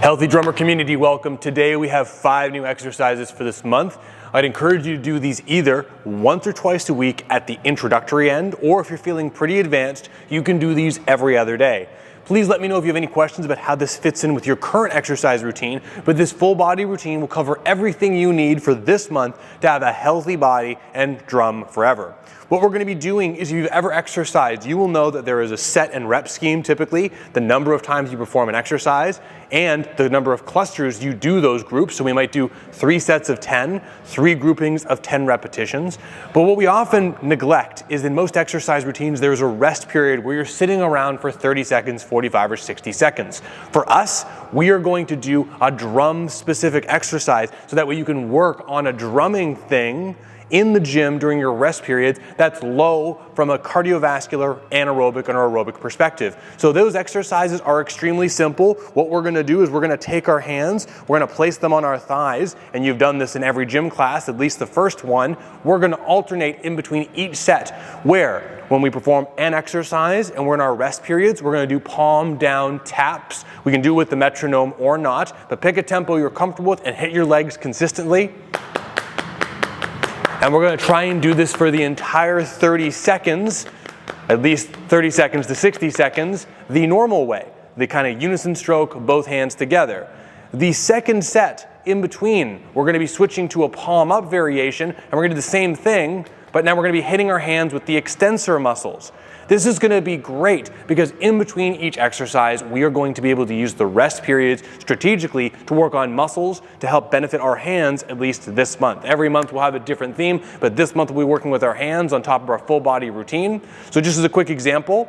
Healthy Drummer community, welcome. Today we have 5 new exercises for this month. I'd encourage you to do these either once or twice a week at the introductory end, or if you're feeling pretty advanced, you can do these every other day. Please let me know if you have any questions about how this fits in with your current exercise routine, but this full body routine will cover everything you need for this month to have a healthy body and drum forever. What we're going to be doing is, if you've ever exercised, you will know that there is a set and rep scheme typically, the number of times you perform an exercise, and the number of clusters you do those groups. So we might do 3 sets of 10, 3 groupings of 10 repetitions. But what we often neglect is, in most exercise routines, there's a rest period where you're sitting around for 30 seconds, 45 or 60 seconds. For us, we are going to do a drum-specific exercise so that way you can work on a drumming thing in the gym during your rest periods that's low from a cardiovascular, anaerobic, and aerobic perspective. So those exercises are extremely simple. What we're going to do is we're going to take our hands, we're going to place them on our thighs, and you've done this in every gym class, at least the first one. We're going to alternate in between each set, where when we perform an exercise and we're in our rest periods, we're going to do palm down taps. We can do it with the metronome or not, but pick a tempo you're comfortable with and hit your legs consistently. And we're going to try and do this for the entire 30 seconds, at least 30 seconds to 60 seconds, the normal way, the kind of unison stroke, both hands together. The second set in between, we're going to be switching to a palm up variation, and we're going to do the same thing, but now we're going to be hitting our hands with the extensor muscles. This is going to be great because in between each exercise, we are going to be able to use the rest periods strategically to work on muscles to help benefit our hands, at least this month. Every month we'll have a different theme, but this month we'll be working with our hands on top of our full body routine. So just as a quick example,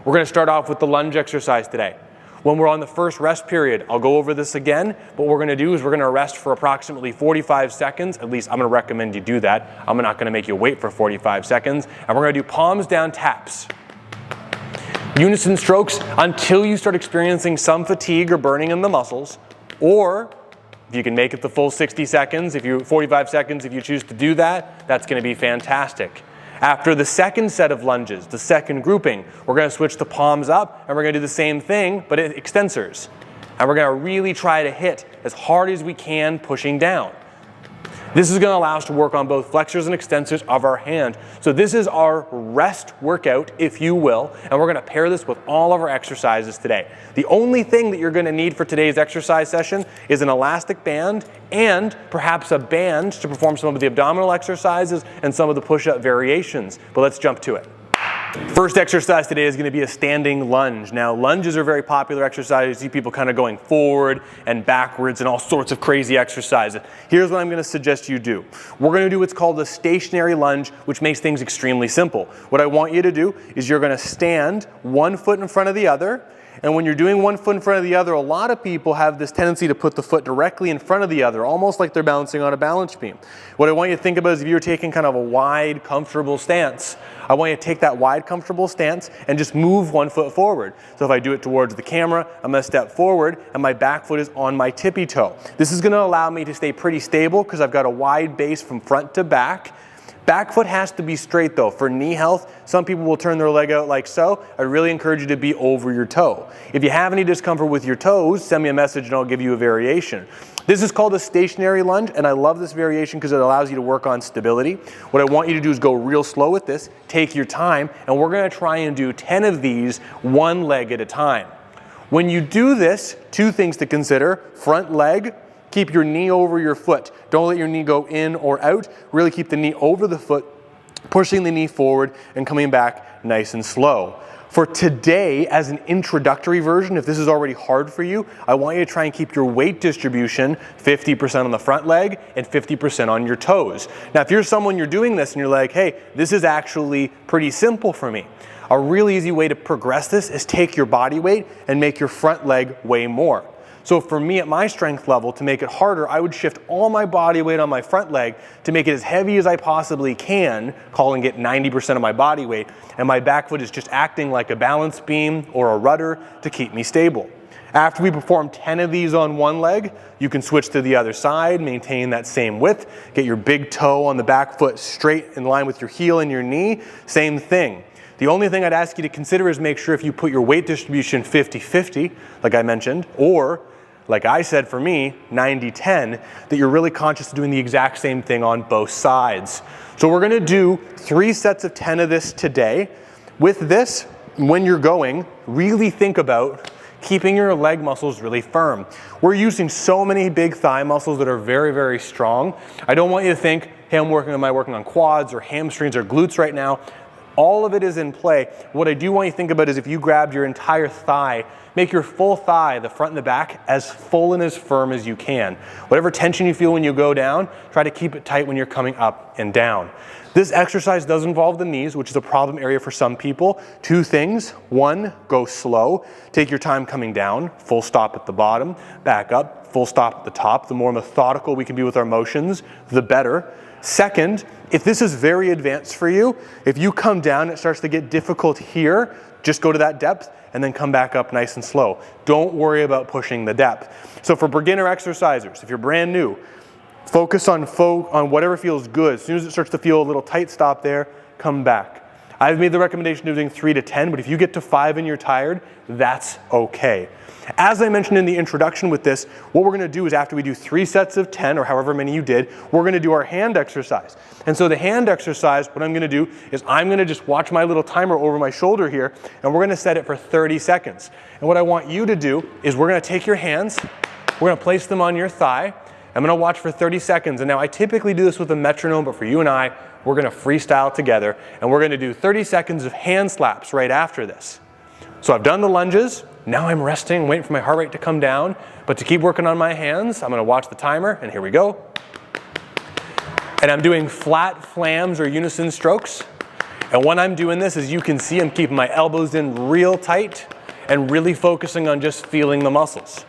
we're going to start off with the lunge exercise today. When we're on the first rest period, I'll go over this again. What we're going to do is we're going to rest for approximately 45 seconds. At least I'm going to recommend you do that. I'm not going to make you wait for 45 seconds. And we're going to do palms down taps. Unison strokes until you start experiencing some fatigue or burning in the muscles, or if you can make it the full 60 seconds, 45 seconds, if you choose to do that, that's going to be fantastic. After the second set of lunges, the second grouping, we're going to switch the palms up and we're going to do the same thing, but extensors. And we're going to really try to hit as hard as we can pushing down. This is going to allow us to work on both flexors and extensors of our hand. So this is our rest workout, if you will, and we're going to pair this with all of our exercises today. The only thing that you're going to need for today's exercise session is an elastic band and perhaps a band to perform some of the abdominal exercises and some of the push-up variations. But let's jump to it. First exercise today is going to be a standing lunge. Now, lunges are very popular exercises. You see people kind of going forward and backwards and all sorts of crazy exercises. Here's what I'm going to suggest you do. We're going to do what's called a stationary lunge, which makes things extremely simple. What I want you to do is you're going to stand one foot in front of the other. And when you're doing one foot in front of the other, a lot of people have this tendency to put the foot directly in front of the other, almost like they're balancing on a balance beam. What I want you to think about is, if you're taking kind of a wide, comfortable stance, I want you to take that wide, comfortable stance and just move one foot forward. So if I do it towards the camera, I'm going to step forward and my back foot is on my tippy toe. This is going to allow me to stay pretty stable because I've got a wide base from front to back. Back foot has to be straight though. For knee health, some people will turn their leg out like so. I really encourage you to be over your toe. If you have any discomfort with your toes, send me a message and I'll give you a variation. This is called a stationary lunge, and I love this variation because it allows you to work on stability. What I want you to do is go real slow with this, take your time, and we're going to try and do 10 of these one leg at a time. When you do this, 2 things to consider. Front leg, keep your knee over your foot. Don't let your knee go in or out. Really keep the knee over the foot, pushing the knee forward and coming back nice and slow. For today, as an introductory version, if this is already hard for you, I want you to try and keep your weight distribution 50% on the front leg and 50% on your toes. Now, if you're someone you're doing this and you're like, hey, this is actually pretty simple for me, a really easy way to progress this is take your body weight and make your front leg weigh more. So for me, at my strength level, to make it harder, I would shift all my body weight on my front leg to make it as heavy as I possibly can, calling it 90% of my body weight, and my back foot is just acting like a balance beam or a rudder to keep me stable. After we perform 10 of these on one leg, you can switch to the other side, maintain that same width, get your big toe on the back foot straight in line with your heel and your knee, same thing. The only thing I'd ask you to consider is make sure if you put your weight distribution 50-50, like I mentioned, or like I said for me, 90-10, that you're really conscious of doing the exact same thing on both sides. So we're gonna do 3 sets of 10 of this today. With this, when you're going, really think about keeping your leg muscles really firm. We're using so many big thigh muscles that are very, very strong. I don't want you to think, hey, am I working on quads or hamstrings or glutes right now? All of it is in play. What I do want you to think about is if you grabbed your entire thigh, make your full thigh, the front and the back, as full and as firm as you can. Whatever tension you feel when you go down, try to keep it tight when you're coming up and down. This exercise does involve the knees, which is a problem area for some people. 2 things. 1, go slow. Take your time coming down, full stop at the bottom, back up, full stop at the top. The more methodical we can be with our motions, the better. Second, if this is very advanced for you, if you come down, it starts to get difficult here, just go to that depth and then come back up nice and slow. Don't worry about pushing the depth. So for beginner exercisers, if you're brand new, focus on whatever feels good. As soon as it starts to feel a little tight, stop there, come back. I've made the recommendation of doing 3 to 10, but if you get to 5 and you're tired, that's okay. As I mentioned in the introduction with this, what we're gonna do is after we do 3 sets of 10, or however many you did, we're gonna do our hand exercise. And so the hand exercise, what I'm gonna do is I'm gonna just watch my little timer over my shoulder here, and we're gonna set it for 30 seconds. And what I want you to do is we're gonna take your hands, we're gonna place them on your thigh, I'm gonna watch for 30 seconds. And now I typically do this with a metronome, but for you and I, we're gonna freestyle together, and we're gonna do 30 seconds of hand slaps right after this. So I've done the lunges, now I'm resting, waiting for my heart rate to come down, but to keep working on my hands, I'm gonna watch the timer, and here we go. And I'm doing flat flams or unison strokes. And when I'm doing this, as you can see, I'm keeping my elbows in real tight and really focusing on just feeling the muscles.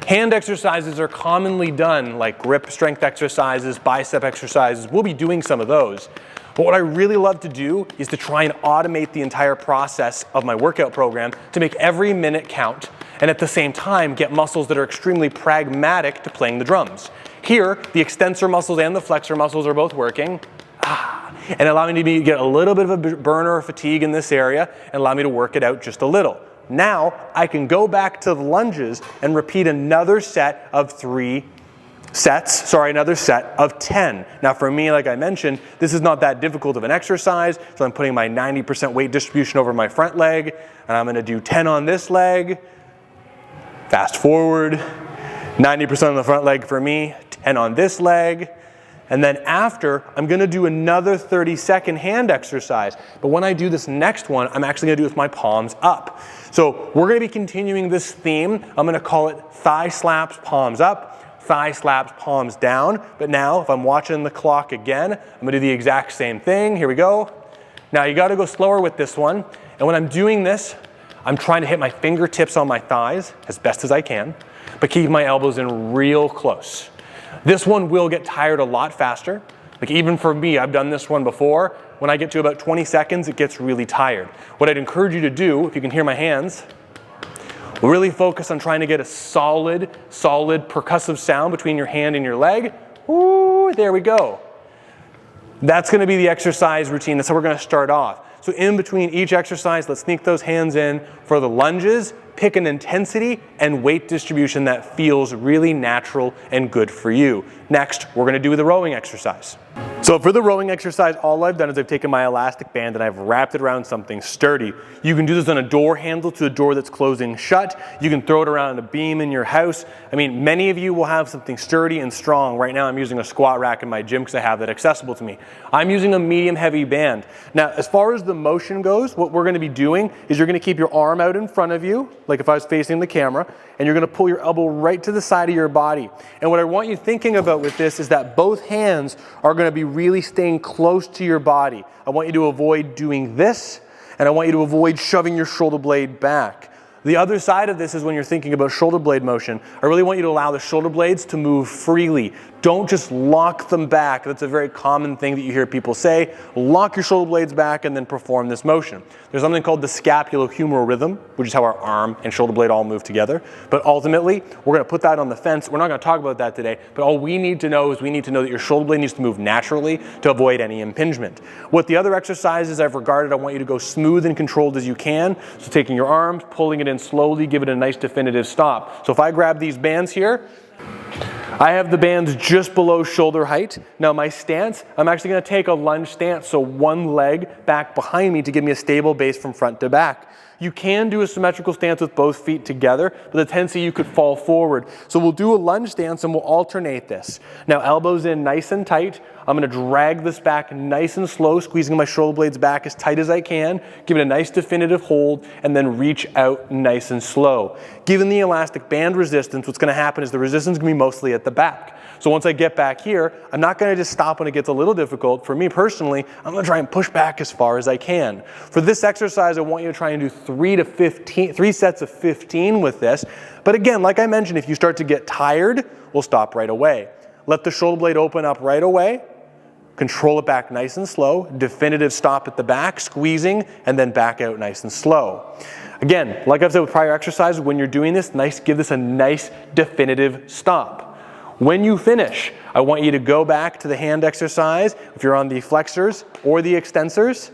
Hand exercises are commonly done like grip strength exercises, bicep exercises. We'll be doing some of those. But what I really love to do is to try and automate the entire process of my workout program to make every minute count and at the same time get muscles that are extremely pragmatic to playing the drums. Here, the extensor muscles and the flexor muscles are both working. And allowing me to get a little bit of a burner or fatigue in this area and allow me to work it out just a little. Now, I can go back to the lunges and repeat another set of 10. Now for me, like I mentioned, this is not that difficult of an exercise, so I'm putting my 90% weight distribution over my front leg, and I'm gonna do 10 on this leg. Fast forward, 90% on the front leg for me, 10 on this leg. And then after, I'm gonna do another 30-second hand exercise. But when I do this next one, I'm actually gonna do it with my palms up. So we're gonna be continuing this theme. I'm gonna call it thigh slaps, palms up, thigh slaps, palms down. But now, if I'm watching the clock again, I'm gonna do the exact same thing. Here we go. Now you gotta go slower with this one. And when I'm doing this, I'm trying to hit my fingertips on my thighs as best as I can, but keep my elbows in real close. This one will get tired a lot faster. Like even for me, I've done this one before. When I get to about 20 seconds, it gets really tired. What I'd encourage you to do, if you can hear my hands, really focus on trying to get a solid percussive sound between your hand and your leg. Ooh, there we go. That's gonna be the exercise routine. That's how we're gonna start off. So in between each exercise, let's sneak those hands in for the lunges. Pick an intensity and weight distribution that feels really natural and good for you. Next, we're gonna do the rowing exercise. So for the rowing exercise, all I've done is I've taken my elastic band and I've wrapped it around something sturdy. You can do this on a door handle to a door that's closing shut. You can throw it around a beam in your house. I mean, many of you will have something sturdy and strong. Right now I'm using a squat rack in my gym because I have that accessible to me. I'm using a medium heavy band. Now, as far as the motion goes, what we're gonna be doing is you're gonna keep your arm out in front of you, like if I was facing the camera, and you're gonna pull your elbow right to the side of your body. And what I want you thinking about with this is that both hands are gonna be really staying close to your body. I want you to avoid doing this, and I want you to avoid shoving your shoulder blade back. The other side of this is when you're thinking about shoulder blade motion, I really want you to allow the shoulder blades to move freely. Don't just lock them back. That's a very common thing that you hear people say. Lock your shoulder blades back and then perform this motion. There's something called the scapulohumeral rhythm, which is how our arm and shoulder blade all move together. But ultimately, we're gonna put that on the fence. We're not gonna talk about that today, but all we need to know is we need to know that your shoulder blade needs to move naturally to avoid any impingement. What the other exercises I've regarded, I want you to go smooth and controlled as you can. So taking your arms, pulling it and slowly give it a nice definitive stop. So if I grab these bands here, I have the bands just below shoulder height. Now my stance, I'm actually going to take a lunge stance, so one leg back behind me to give me a stable base from front to back. You can do a symmetrical stance with both feet together, but the tendency you could fall forward. So we'll do a lunge stance and we'll alternate this. Now elbows in nice and tight. I'm going to drag this back nice and slow, squeezing my shoulder blades back as tight as I can, give it a nice definitive hold, and then reach out nice and slow. Given the elastic band resistance, what's going to happen is the resistance is going to be mostly at the back. So once I get back here, I'm not going to just stop when it gets a little difficult. For me personally, I'm going to try and push back as far as I can. For this exercise, I want you to try and do 3 sets of 15 with this. But again, like I mentioned, if you start to get tired, we'll stop right away. Let the shoulder blade open up right away. Control it back nice and slow. Definitive stop at the back, squeezing, and then back out nice and slow. Again, like I've said with prior exercises, when you're doing this, give this a nice definitive stop. When you finish, I want you to go back to the hand exercise, if you're on the flexors or the extensors.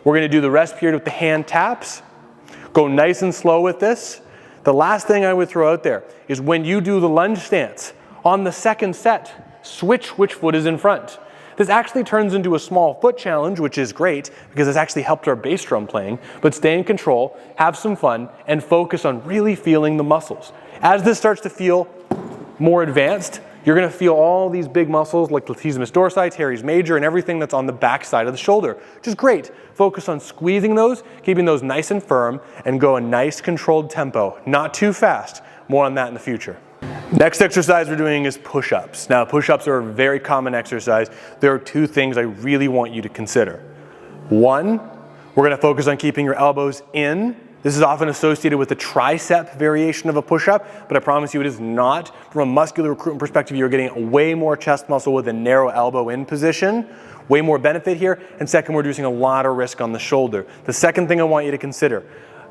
We're going to do the rest period with the hand taps. Go nice and slow with this. The last thing I would throw out there is when you do the lunge stance, on the second set, switch which foot is in front. This actually turns into a small foot challenge, which is great because it's actually helped our bass drum playing, but stay in control, have some fun, and focus on really feeling the muscles. As this starts to feel more advanced, you're going to feel all these big muscles like latissimus dorsi, teres major, and everything that's on the back side of the shoulder, which is great. Focus on squeezing those, keeping those nice and firm, and go a nice controlled tempo. Not too fast. More on that in the future. Next exercise we're doing is push-ups. Now, push-ups are a very common exercise. There are 2 things I really want you to consider. 1, we're going to focus on keeping your elbows in. This is often associated with the tricep variation of a push-up, but I promise you it is not. From a muscular recruitment perspective, you're getting way more chest muscle with a narrow elbow in position. Way more benefit here. And second, we're reducing a lot of risk on the shoulder. The second thing I want you to consider,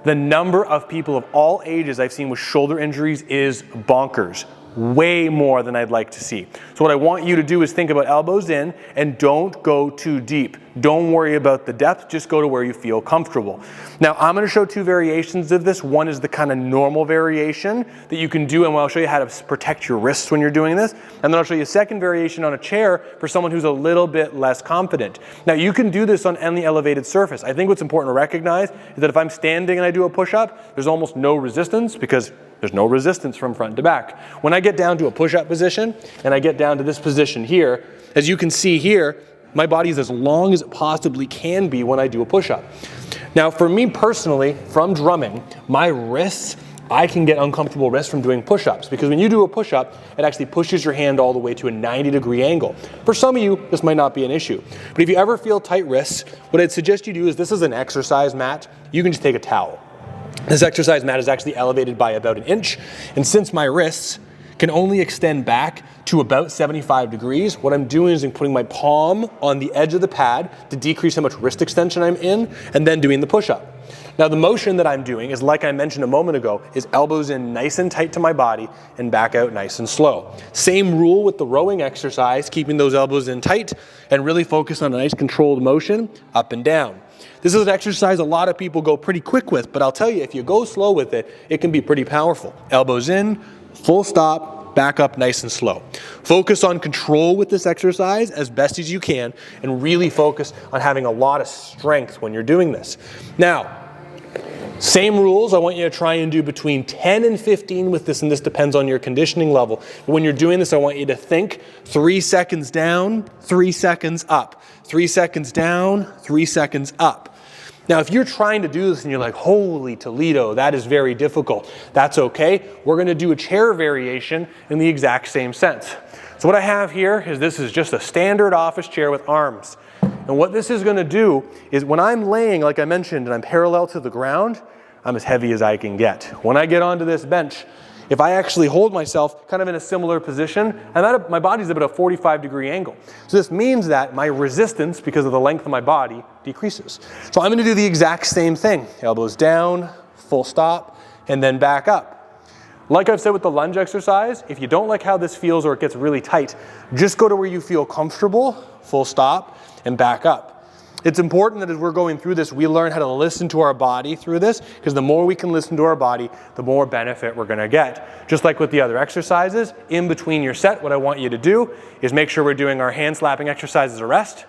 the number of people of all ages I've seen with shoulder injuries is bonkers. Way more than I'd like to see. So what I want you to do is think about elbows in and don't go too deep. Don't worry about the depth, just go to where you feel comfortable. Now I'm going to show 2 variations of this. One is the kind of normal variation that you can do, and I'll show you how to protect your wrists when you're doing this. And then I'll show you a second variation on a chair for someone who's a little bit less confident. Now you can do this on any elevated surface. I think what's important to recognize is that if I'm standing and I do a push-up, there's almost no resistance because there's no resistance from front to back. When I get down to a push-up position and I get down to this position here, as you can see here, my body is as long as it possibly can be when I do a push-up. Now for me personally, from drumming, my wrists, I can get uncomfortable wrists from doing push-ups because when you do a push-up, it actually pushes your hand all the way to a 90-degree angle. For some of you, this might not be an issue. But if you ever feel tight wrists, what I'd suggest you do is this is an exercise mat. You can just take a towel. This exercise mat is actually elevated by about 1 inch, and since my wrists can only extend back to about 75 degrees, what I'm doing is I'm putting my palm on the edge of the pad to decrease how much wrist extension I'm in, and then doing the push-up. Now the motion that I'm doing is, like I mentioned a moment ago, is elbows in nice and tight to my body and back out nice and slow. Same rule with the rowing exercise, keeping those elbows in tight and really focus on a nice controlled motion up and down. This is an exercise a lot of people go pretty quick with, but I'll tell you, if you go slow with it, it can be pretty powerful. Elbows in, full stop, back up nice and slow. Focus on control with this exercise as best as you can, and really focus on having a lot of strength when you're doing this. Now, same rules, I want you to try and do between 10 and 15 with this, and this depends on your conditioning level. But when you're doing this, I want you to think 3 seconds down, 3 seconds up. 3 seconds down, 3 seconds up. Now, if you're trying to do this and you're like, holy Toledo, that is very difficult, that's okay. We're going to do a chair variation in the exact same sense. So what I have here is this is just a standard office chair with arms. And what this is going to do is when I'm laying, like I mentioned, and I'm parallel to the ground, I'm as heavy as I can get. When I get onto this bench, if I actually hold myself kind of in a similar position, my body's at about a 45-degree angle. So this means that my resistance, because of the length of my body, decreases. So I'm going to do the exact same thing. Elbows down, full stop, and then back up. Like I've said with the lunge exercise, if you don't like how this feels or it gets really tight, just go to where you feel comfortable, full stop, and back up. It's important that as we're going through this, we learn how to listen to our body through this, because the more we can listen to our body, the more benefit we're going to get. Just like with the other exercises, in between your set, what I want you to do is make sure we're doing our hand slapping exercise as a rest.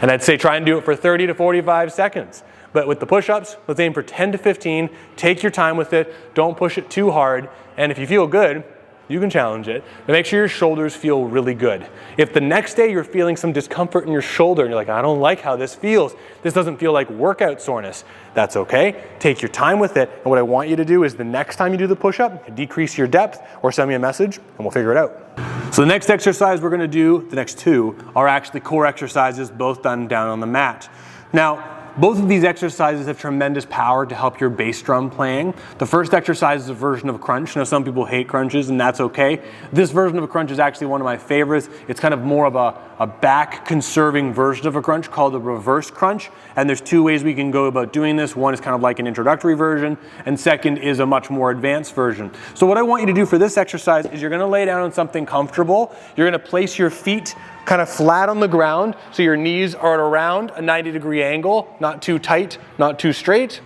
And I'd say try and do it for 30 to 45 seconds. But with the push-ups, let's aim for 10 to 15. Take your time with it. Don't push it too hard. And if you feel good, you can challenge it, but make sure your shoulders feel really good. If the next day you're feeling some discomfort in your shoulder and you're like, I don't like how this feels, this doesn't feel like workout soreness, that's okay. Take your time with it, and what I want you to do is the next time you do the push-up, decrease your depth or send me a message and we'll figure it out. So the next exercise we're going to do, the next two, are actually core exercises, both done down on the mat. Now, both of these exercises have tremendous power to help your bass drum playing. The first exercise is a version of a crunch. Now, some people hate crunches, and that's okay. This version of a crunch is actually one of my favorites. It's kind of more of a back-conserving version of a crunch called the reverse crunch. And there's two ways we can go about doing this. One is kind of like an introductory version, and second is a much more advanced version. So what I want you to do for this exercise is you're going to lay down on something comfortable. You're going to place your feet kind of flat on the ground, so your knees are at around a 90-degree angle, not too tight, not too straight.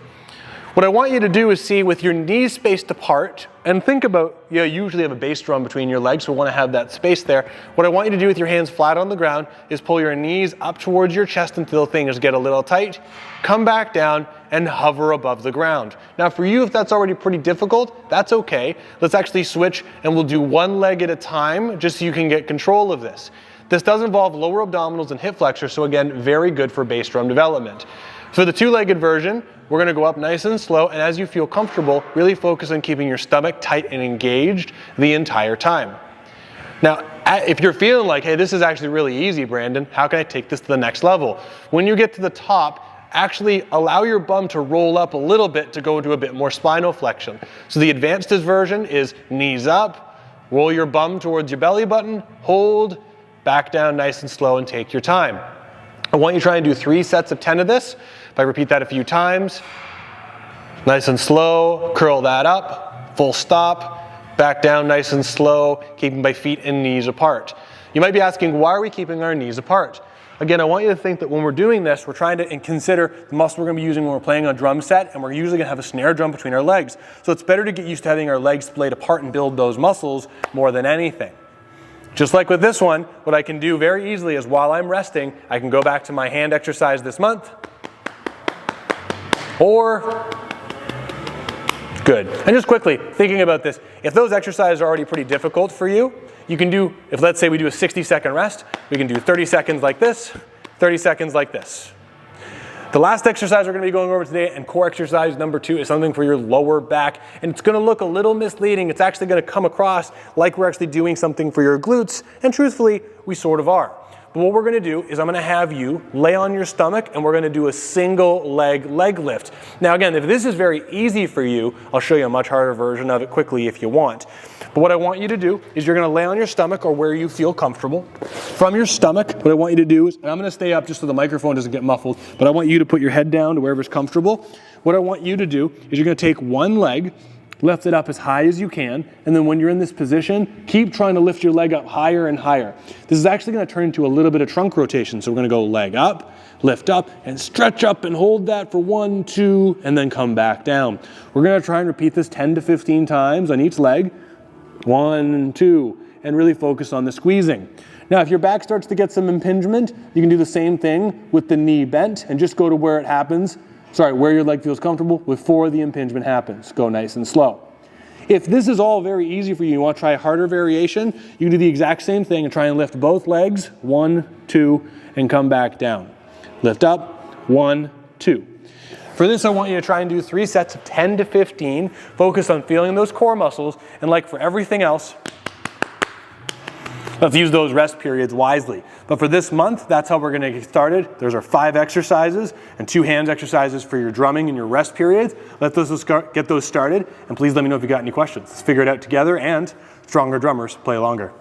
What I want you to do is see with your knees spaced apart, and think about, you usually have a bass drum between your legs, so we want to have that space there. What I want you to do with your hands flat on the ground is pull your knees up towards your chest until things get a little tight, come back down, and hover above the ground. Now for you, if that's already pretty difficult, that's okay. Let's actually switch, and we'll do one leg at a time, just so you can get control of this. This does involve lower abdominals and hip flexors, so again, very good for bass drum development. For the two-legged version, we're going to go up nice and slow, and as you feel comfortable, really focus on keeping your stomach tight and engaged the entire time. Now, if you're feeling like, hey, this is actually really easy, Brandon, how can I take this to the next level? When you get to the top, actually allow your bum to roll up a little bit to go into a bit more spinal flexion. So the advanced version is knees up, roll your bum towards your belly button, hold, back down nice and slow, and take your time. I want you to try and do 3 sets of 10 of this. If I repeat that a few times, nice and slow, curl that up, full stop, back down nice and slow, keeping my feet and knees apart. You might be asking, why are we keeping our knees apart? Again, I want you to think that when we're doing this, we're trying to consider the muscle we're going to be using when we're playing a drum set, and we're usually going to have a snare drum between our legs. So it's better to get used to having our legs splayed apart and build those muscles more than anything. Just like with this one, what I can do very easily is while I'm resting, I can go back to my hand exercise this month. Or, good. And just quickly, thinking about this, if those exercises are already pretty difficult for you, you can do, if let's say we do a 60-second rest, we can do 30 seconds like this, 30 seconds like this. The last exercise we're going to be going over today, and core exercise number 2, is something for your lower back, and it's going to look a little misleading. It's actually going to come across like we're actually doing something for your glutes, and truthfully, we sort of are. But what we're going to do is I'm going to have you lay on your stomach, and we're going to do a single leg lift. Now again, if this is very easy for you, I'll show you a much harder version of it quickly if you want. But what I want you to do is you're going to lay on your stomach or where you feel comfortable. From your stomach, what I want you to do is, and I'm going to stay up just so the microphone doesn't get muffled, but I want you to put your head down to wherever's comfortable. What I want you to do is you're going to take one leg, lift it up as high as you can, and then when you're in this position, keep trying to lift your leg up higher and higher. This is actually going to turn into a little bit of trunk rotation. So we're going to go leg up, lift up, and stretch up and hold that for 1, 2, and then come back down. We're going to try and repeat this 10 to 15 times on each leg. 1, 2, and really focus on the squeezing. Now, if your back starts to get some impingement, you can do the same thing with the knee bent and just go to where it happens. Where your leg feels comfortable before the impingement happens. Go nice and slow. If this is all very easy for you, you want to try a harder variation, you can do the exact same thing and try and lift both legs, 1, 2, and come back down. Lift up, 1, 2. For this, I want you to try and do 3 sets of 10 to 15. Focus on feeling those core muscles, and like for everything else, let's use those rest periods wisely. But for this month, that's how we're going to get started. Those are 5 exercises and 2 hands exercises for your drumming and your rest periods. Get those started, and please let me know if you got any questions. Let's figure it out together, and stronger drummers play longer.